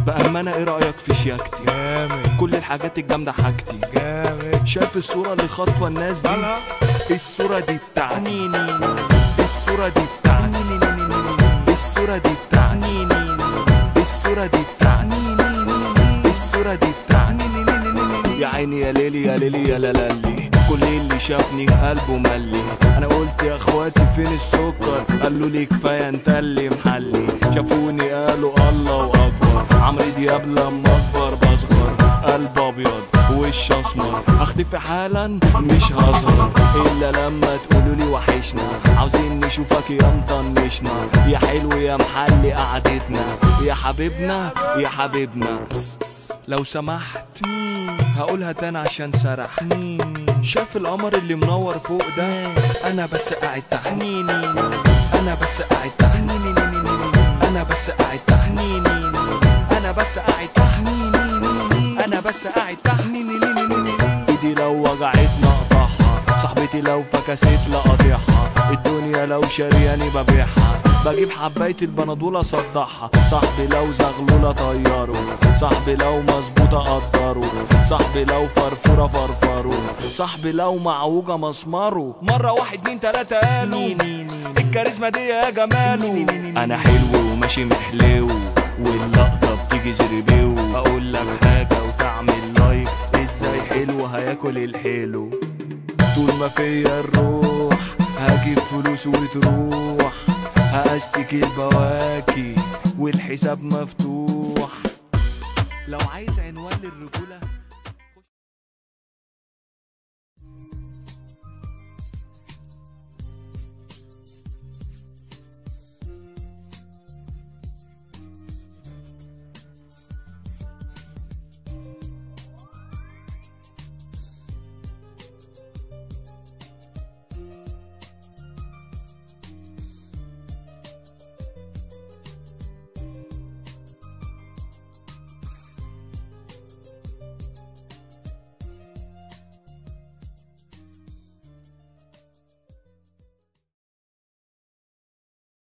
بأمانة ايه رأيك في شياكتي؟ جامد كل الحاجات الجامدة حاجتي. جامد. شايف الصورة اللي خاطفة الناس دي؟ مالها؟ الصورة دي بتاعتي. الصورة دي بتاعتي. الصورة دي بتاعتي. الصورة دي بتاعتي. الصورة دي بتاعتي. يا عيني يا ليلي يا ليلي يا لالي، كل اللي شافني قلبه ملي. انا قلت يا اخواتي فين السكر، قالوا لي كفايه انت اللي محلي. شافوني قالوا الله اكبر، عمرو دياب لما اكبر بصغر. قلب ابيض وش اسمر، اختفي حالا مش هظهر الا لما تقولوا لي وحشنا. عاوزين نشوفك يا مطنشنا، يا حلو يا محلي قعدتنا، يا حبيبنا يا حبيبنا. لو سمحت هقولها تاني عشان سرح. شاف القمر اللي منور فوق ده؟ انا بس قاعد تحت. انا بس قاعد تحت. انا بس قاعد تحت. انا بس قاعد تحت. انا بس قاعد تحت. ايدي لو وجعتني اقطعها، صاحبتي لو فكست لقاطعها، الدنيا لو شرياني ببيعها، بجيب حباية البنادول اصدعها. صاحبي لو زغلولة طيره، صاحبي لو مظبوطة قدره، صاحبي لو فرفورة فرفره، صاحبي لو معوجة مسمره. مرة واحد اتنين تلاتة قالوا الكاريزما دي يا جماله. انا حلو وماشي محلو، واللقطة بتيجي زربيو. اقول لك حاجة وتعمل لايك، ازاي حلو هياكل الحلو. طول ما فيا الروح هجيب فلوس وتروح، هأشتكي البواكي والحساب مفتوح. لو عايز عنوان للرجولة